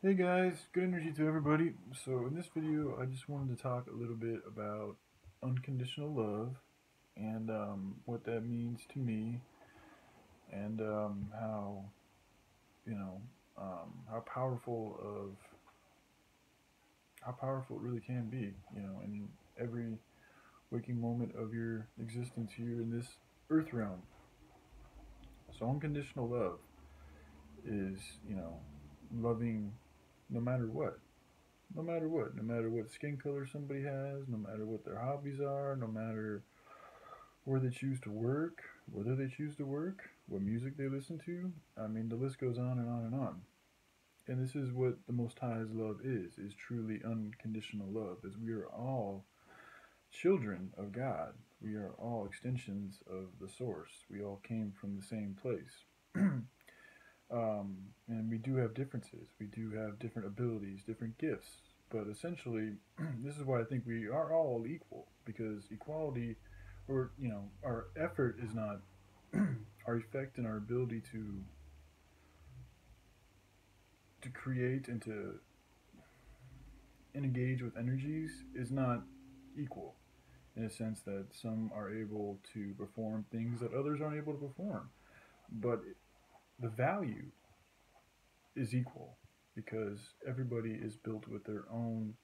Hey guys, good energy to everybody. So in this video, I just wanted to talk a little bit about unconditional love and what that means to me and how you know how powerful it really can be. In every waking moment of your existence here in this earth realm. So unconditional love is loving no matter what. No matter what skin color somebody has, no matter what their hobbies are, no matter where they choose to work, whether they choose to work, what music they listen to. I mean, the list goes on and on and on. And this is what the Most High's love is truly unconditional love, as we are all children of God. We are all extensions of the source. We all came from the same place. And we do have differences. We do have different abilities, different gifts. But essentially, this is why I think we are all equal, because equality, or our effort is not our effect and our ability to create and to engage with energies is not equal, in a sense that some are able to perform things that others aren't able to perform. But the value is equal because everybody is built with their own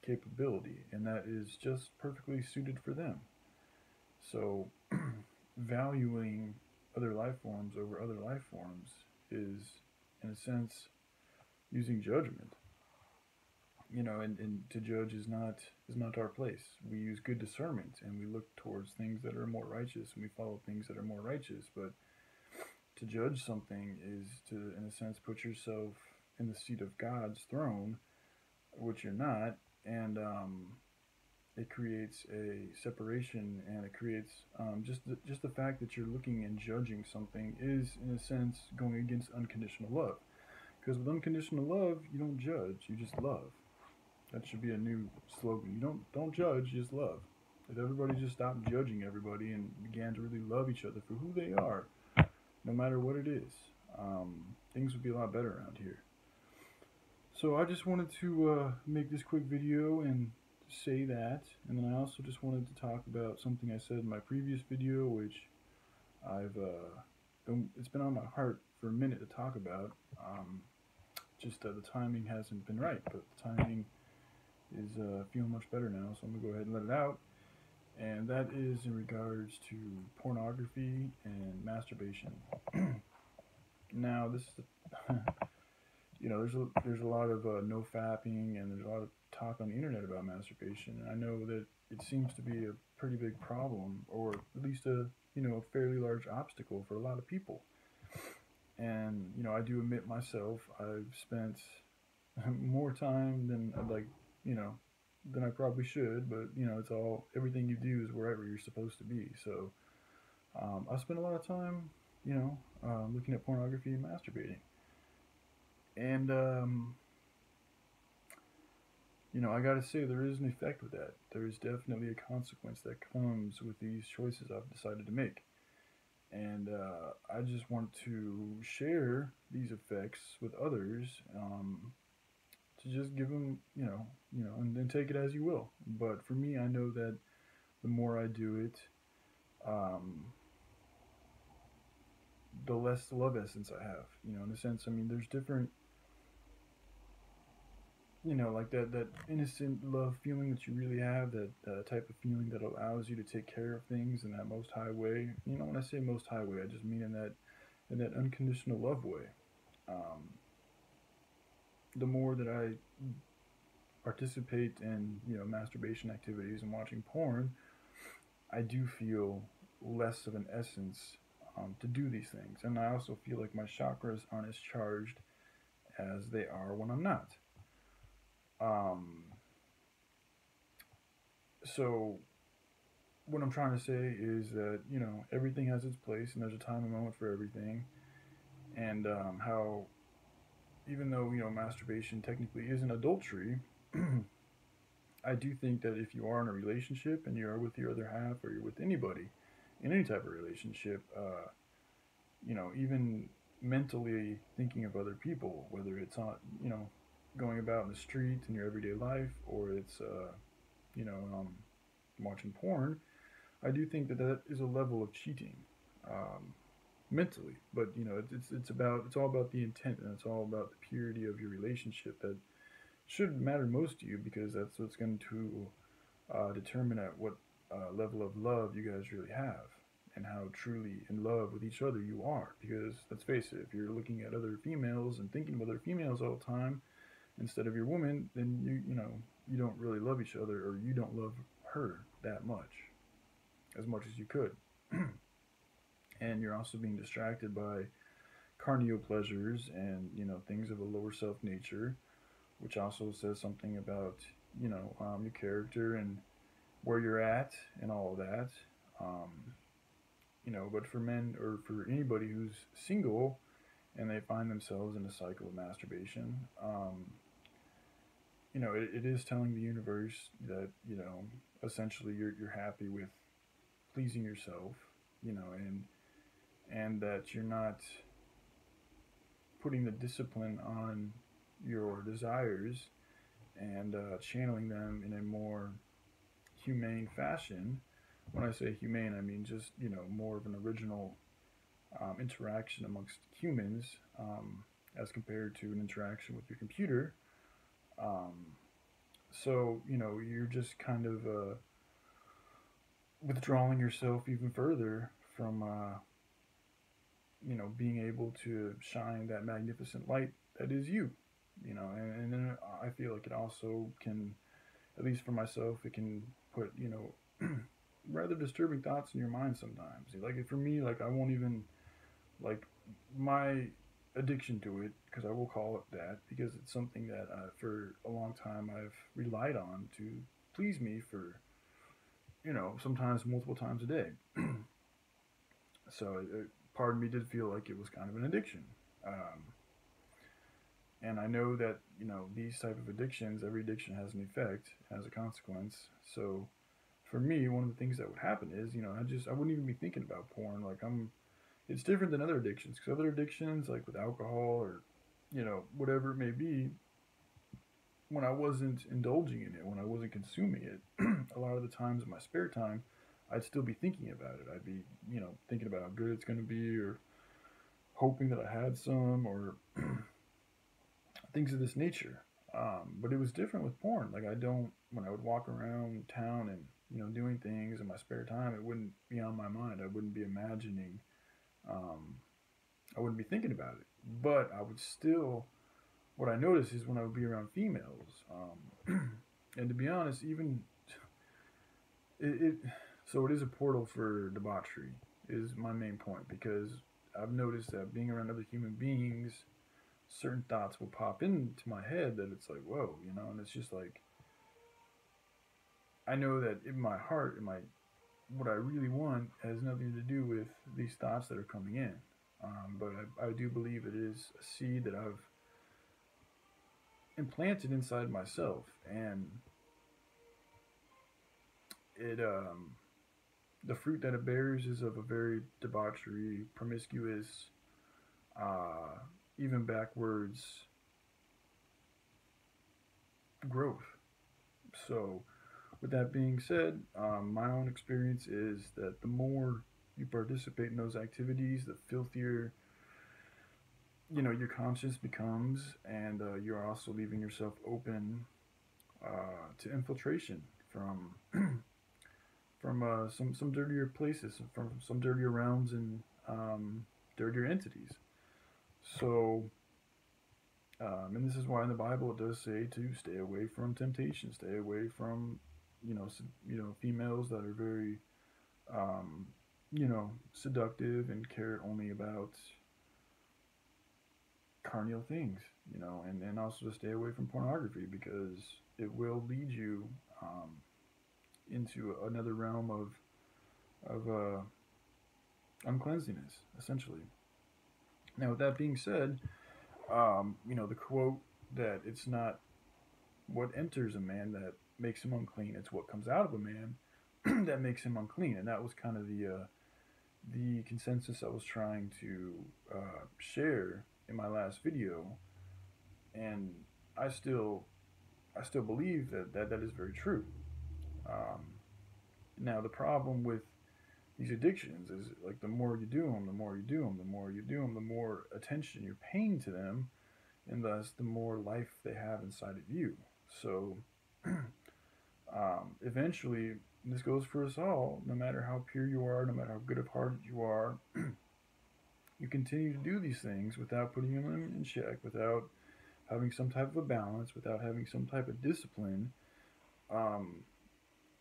capability, and that is just perfectly suited for them. So, valuing other life forms over other life forms is, in a sense, using judgment. And to judge is not our place. We use good discernment and we look towards things that are more righteous and we follow things that are more righteous. But to judge something is to, in a sense, put yourself in the seat of God's throne, which you're not, and it creates a separation, and it creates just the fact that you're looking and judging something is, in a sense, going against unconditional love. Because with unconditional love, you don't judge, you just love. That should be a new slogan. You don't judge, just love. If everybody just stopped judging everybody and began to really love each other for who they are, no matter what it is, things would be a lot better around here. So I just wanted to make this quick video and say that, and then I also just wanted to talk about something I said in my previous video, which it's been on my heart for a minute to talk about. Just the timing hasn't been right, but the timing is feeling much better now, so I'm gonna go ahead and let it out. And that is in regards to pornography and masturbation. Now, this is there's a lot of no fapping, and there's a lot of talk on the internet about masturbation. And I know that it seems to be a pretty big problem, or at least a fairly large obstacle for a lot of people. And I do admit myself, I've spent more time than I'd like, you know, than I probably should. But it's all everything you do is wherever you're supposed to be. So I spend a lot of time, looking at pornography and masturbating. And I gotta say, there is an effect with that. There is definitely a consequence that comes with these choices I've decided to make. And I just want to share these effects with others, to just give them, and then take it as you will. But for me, I know that the more I do it, um, the less love essence I have. In a sense, I mean, there's different, like that innocent love feeling that you really have, that type of feeling that allows you to take care of things in that most high way. When I say most high way, I just mean in that unconditional love way. Um, the more that I participate in masturbation activities and watching porn, I do feel less of an essence to do these things, and I also feel like my chakras aren't as charged as they are when I'm not. Um, so what I'm trying to say is that everything has its place, and there's a time and moment for everything, and how even though masturbation technically isn't adultery, I do think that if you are in a relationship and you're with your other half, or you're with anybody in any type of relationship, even mentally thinking of other people, whether it's on going about in the street in your everyday life, or it's you know watching porn, I do think that that is a level of cheating, um, mentally. But it's all about the intent, and it's all about the purity of your relationship that should matter most to you, because that's what's going to determine at what level of love you guys really have, and how truly in love with each other you are. Because let's face it, if you're looking at other females and thinking of other females all the time instead of your woman, then you don't really love each other, or you don't love her that much, as much as you could. And you're also being distracted by carnal pleasures and things of a lower self nature, which also says something about your character and where you're at and all of that. Um, but for men, or for anybody who's single and they find themselves in a cycle of masturbation, it is telling the universe that essentially you're happy with pleasing yourself, and that you're not putting the discipline on your desires and channeling them in a more humane fashion. When I say humane, I mean just more of an original interaction amongst humans, as compared to an interaction with your computer. Um, so you're just kind of withdrawing yourself even further from being able to shine that magnificent light that is you. And then I feel like it also can, at least for myself, it can put rather disturbing thoughts in your mind sometimes. Like for me, like I won't even like my addiction to it, because I will call it that, because it's something that for a long time I've relied on to please me for sometimes multiple times a day. So part of me did feel like it was kind of an addiction. And I know that these type of addictions, every addiction has an effect, has a consequence. So for me, one of the things that would happen is I wouldn't even be thinking about porn. Like it's different than other addictions, because other addictions, like with alcohol or whatever it may be, when I wasn't indulging in it, when I wasn't consuming it, a lot of the times in my spare time, I'd still be thinking about it. I'd be thinking about how good it's going to be, or hoping that I had some, or things of this nature. But it was different with porn. Like when I would walk around town and doing things in my spare time, it wouldn't be on my mind. I wouldn't be imagining. Um, I wouldn't be thinking about it. But I would still. What I noticed is when I would be around females, and to be honest, even it so it is a portal for debauchery. Is my main point, because I've noticed that being around other human beings, certain thoughts will pop into my head that it's like, whoa, and it's just like, I know that in my heart, in my what I really want has nothing to do with these thoughts that are coming in. But I do believe it is a seed that I've implanted inside myself, and it the fruit that it bears is of a very debauchery, promiscuous, uh, even backwards growth. So with that being said, my own experience is that the more you participate in those activities, the filthier your conscience becomes, and you're also leaving yourself open to infiltration from some dirtier places, from some dirtier realms, and dirtier entities. So, and this is why in the Bible it does say to stay away from temptation, stay away from females that are very seductive and care only about carnal things, and also to stay away from pornography, because it will lead you into another realm of uncleanliness, essentially. Now, with that being said, the quote that it's not what enters a man that makes him unclean, it's what comes out of a man that makes him unclean, and that was kind of the consensus I was trying to share in my last video. And I still believe that is very true. Um, Now the problem with these addictions is like the more you do them, the more you do them, the more you do them, the more attention you're paying to them, and thus the more life they have inside of you. So eventually, this goes for us all. No matter how pure you are, no matter how good of heart you are, you continue to do these things without putting them in check, without having some type of a balance, without having some type of discipline. Um,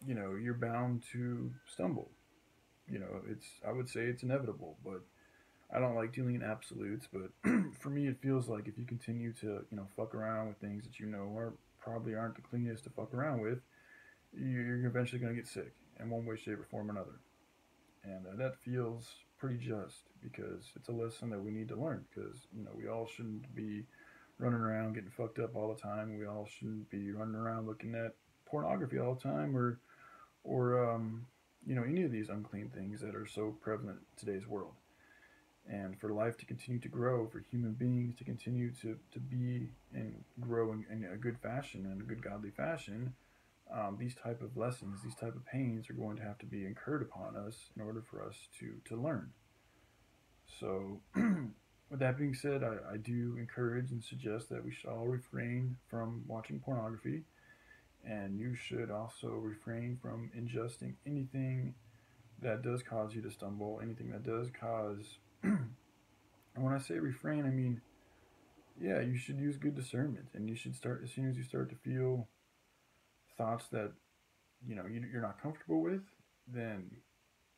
you're bound to stumble. It's I would say it's inevitable, but I don't like dealing in absolutes. But for me, it feels like if you continue to fuck around with things that are probably aren't the cleanest to fuck around with, you're eventually going to get sick in one way, shape, or form or another. And that feels pretty just because it's a lesson that we need to learn. Because we all shouldn't be running around getting fucked up all the time. We all shouldn't be running around looking at pornography all the time, or any of these unclean things that are so prevalent in today's world. And for life to continue to grow, for human beings to continue to be and grow in a good fashion and a good godly fashion, these type of lessons, these type of pains are going to have to be incurred upon us in order for us to learn. So, with that being said, I do encourage and suggest that we should all refrain from watching pornography, and you should also refrain from ingesting anything that does cause you to stumble, anything that does cause. And when I say refrain, I mean, yeah, you should use good discernment, and you should start as soon as you start to feel thoughts that you're not comfortable with, then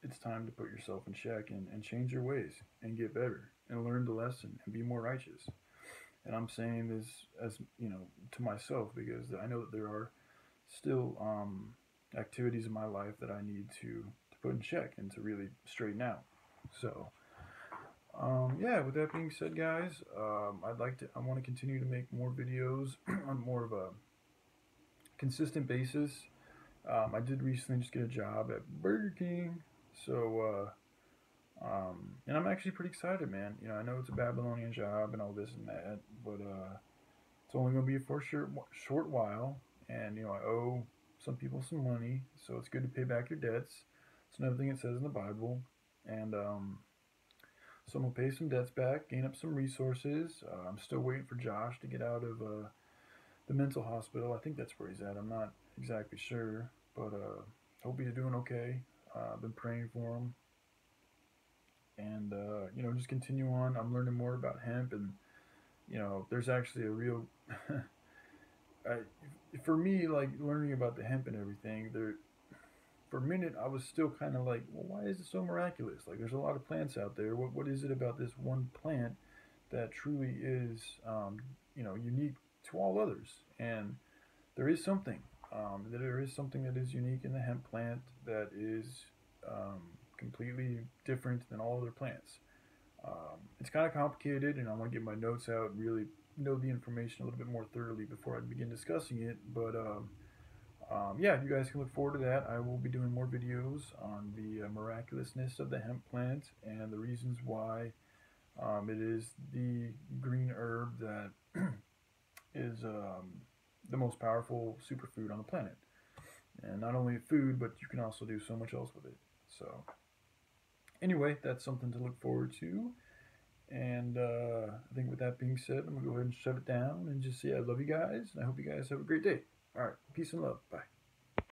it's time to put yourself in check and change your ways and get better and learn the lesson and be more righteous. And I'm saying this as to myself because I know that there are still activities in my life that I need to put in check and to really straighten out. So yeah, with that being said, guys, I want to continue to make more videos on more of a consistent basis. I did recently just get a job at Burger King, so and I'm actually pretty excited, man. I know it's a Babylonian job and all this and that, but it's only going to be for a short while, and I owe some people some money, so it's good to pay back your debts. It's another thing it says in the Bible, and so I'm gonna pay some debts back, gain up some resources. I'm still waiting for Josh to get out of the mental hospital. I think that's where he's at. I'm not exactly sure, but hope he's doing okay. I've been praying for him, and just continue on. I'm learning more about hemp, and there's actually a real. I, for me, like learning about the hemp and everything, there for a minute I was still kind of like, well, why is it so miraculous? Like, there's a lot of plants out there. What is it about this one plant that truly is, unique to all others? And there is something. There is something that is unique in the hemp plant that is completely different than all other plants. It's kind of complicated, and I want to get my notes out and really know the information a little bit more thoroughly before I begin discussing it. But yeah, you guys can look forward to that. I will be doing more videos on the miraculousness of the hemp plant and the reasons why it is the green herb that is the most powerful superfood on the planet. And not only food, but you can also do so much else with it. So, anyway, that's something to look forward to. And I think with that being said, I'm going to go ahead and shut it down and just say I love you guys, and I hope you guys have a great day. All right, peace and love. Bye.